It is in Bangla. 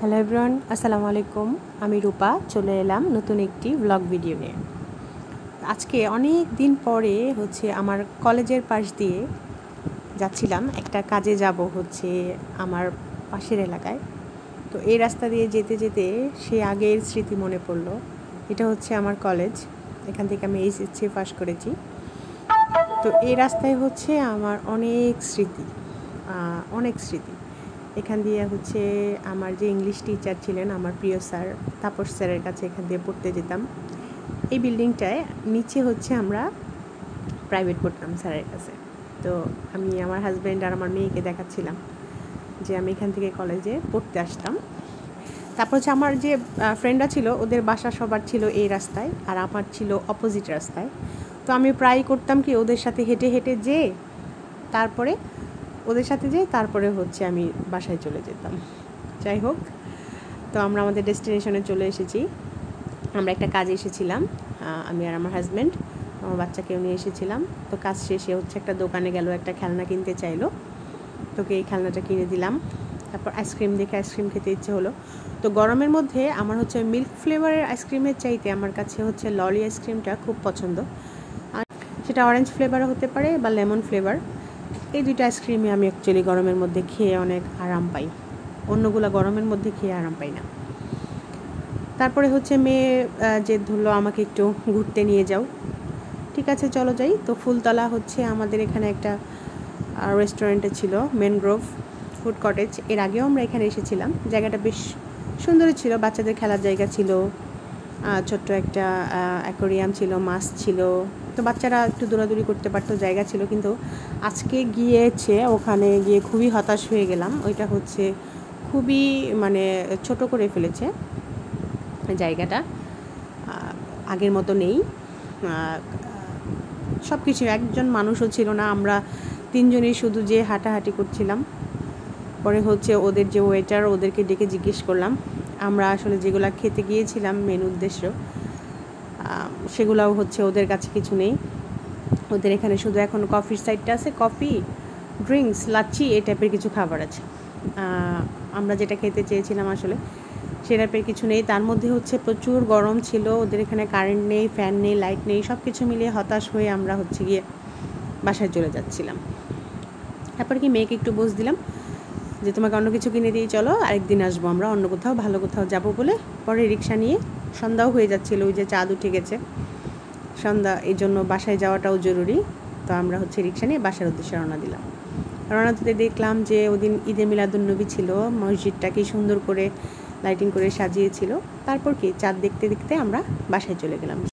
হ্যালো এভরিওয়ান, আসসালামু আলাইকুম। আমি রূপা চলে এলাম নতুন একটি ব্লগ ভিডিও নিয়ে। আজকে অনেক দিন পরে আমার কলেজের পাশ দিয়ে যাচ্ছিলাম, একটা কাজে যাব আমার পাশের এলাকায়। তো এই রাস্তা দিয়ে যেতে যেতে সে আগের স্মৃতি মনে পড়লো। এটা আমার কলেজ, এখান থেকে আমি এইচএসসি পাস করেছি। তো এই রাস্তায় আমার অনেক স্মৃতি। এখান দিয়ে আমার যে ইংলিশ টিচার ছিলেন, আমার প্রিয় স্যার তাপস স্যারের কাছে এখান দিয়ে পড়তে যেতাম। এই বিল্ডিংটায় নিচে আমরা প্রাইভেট পড়তাম স্যারের কাছে। তো আমি আমার হাজব্যান্ড আর আমার মেয়েকে দেখাচ্ছিলাম যে আমি এখান থেকে কলেজে পড়তে আসতাম। তারপর আমার যে ফ্রেন্ডরা ছিল, ওদের বাসা সবার ছিল এই রাস্তায়, আর আমার ছিল অপোজিট রাস্তায়। তো আমি প্রায় করতাম কি, ওদের সাথে হেঁটে হেঁটে তারপরে আমি বাসায় চলে যেতাম। যাই হোক, তো আমরা আমাদের ডেস্টিনেশনে চলে এসেছি। আমরা একটা কাজে এসেছিলাম, আমি আর আমার হাজব্যান্ড, আমার বাচ্চাকেও নিয়ে এসেছিলাম। তো কাজ শেষে একটা দোকানে গেল, একটা খেলনা কিনতে চাইলো, তোকে এই খেলনাটা কিনে দিলাম। তারপর আইসক্রিম দেখে আইসক্রিম খেতে ইচ্ছে হলো। তো গরমের মধ্যে আমার মিল্ক ফ্লেভারের আইসক্রিমের চাইতে আমার কাছে ললি আইসক্রিমটা খুব পছন্দ। আর সেটা অরেঞ্জ ফ্লেভারও হতে পারে বা লেমন ফ্লেভার। এই দুইটা আইসক্রিমই আমি অ্যাকচুয়ালি গরমের মধ্যে খেয়ে অনেক আরাম পাই, অন্যগুলো গরমের মধ্যে খেয়ে আরাম পাই না। তারপরে মেয়ে যে ধরলো আমাকে একটু ঘুরতে নিয়ে যাও, ঠিক আছে চলো যাই। তো ফুলতলা আমাদের এখানে একটা রেস্টুরেন্টে ছিল, ম্যানগ্রোভ ফুড কটেজ। এর আগেও আমরা এখানে এসেছিলাম। জায়গাটা বেশ সুন্দরই ছিল, বাচ্চাদের খেলার জায়গা ছিল, ছোট্ট একটা অ্যাকোরিয়াম ছিল, মাছ ছিল, তো বাচ্চারা একটু দৌড়াদৌড়ি করতে পারতো, জায়গা ছিল। কিন্তু আজকে ওখানে গিয়ে খুবই হতাশ হয়ে গেলাম। ওইটা খুবই ছোট করে ফেলেছে জায়গাটা, আগের মতো নেই। সব কিছু, একজন মানুষও ছিল না, আমরা তিনজনই শুধু যে হাঁটাহাঁটি করছিলাম। পরে ওদের যে ওয়েটার, ওদেরকে ডেকে জিজ্ঞেস করলাম আমরা আসলে যেগুলো খেতে গিয়েছিলাম মেন উদ্দেশ্য, সেগুলোও ওদের কাছে কিছু নেই। ওদের এখানে শুধু এখন কফির সাইডটা আছে, কফি, ড্রিঙ্কস, লাচ্ছি, এই টাইপের কিছু খাবার আছে। আমরা যেটা খেতে চেয়েছিলাম আসলে সে টাইপের কিছু নেই। তার মধ্যে প্রচুর গরম ছিল, ওদের এখানে কারেন্ট নেই, ফ্যান নেই, লাইট নেই, সব কিছু মিলিয়ে হতাশ হয়ে আমরা গিয়ে বাসায় চলে যাচ্ছিলাম। তারপর মেয়েকে একটু বোঝ দিলাম যে তোমাকে অন্য কিছু কিনে দিয়ে চলো, আরেকদিন আসবো আমরা অন্য কোথাও, ভালো কোথাও যাবো বলে। পরে রিক্সা নিয়ে, সন্ধ্যাও হয়ে যাচ্ছিলো, ওই যে চাঁদ উঠে গেছে সন্ধ্যা, এই জন্য বাসায় যাওয়াটাও জরুরি। তো আমরা রিক্সা নিয়ে বাসার উদ্দেশ্যে রওনা দিলাম। রওনা দিতে দেখলাম যে ওদিন ঈদে মিলাদুন্নবী ছিল, মসজিদটাকে সুন্দর করে লাইটিং করে সাজিয়েছিল। তারপর চাঁদ দেখতে দেখতে আমরা বাসায় চলে গেলাম।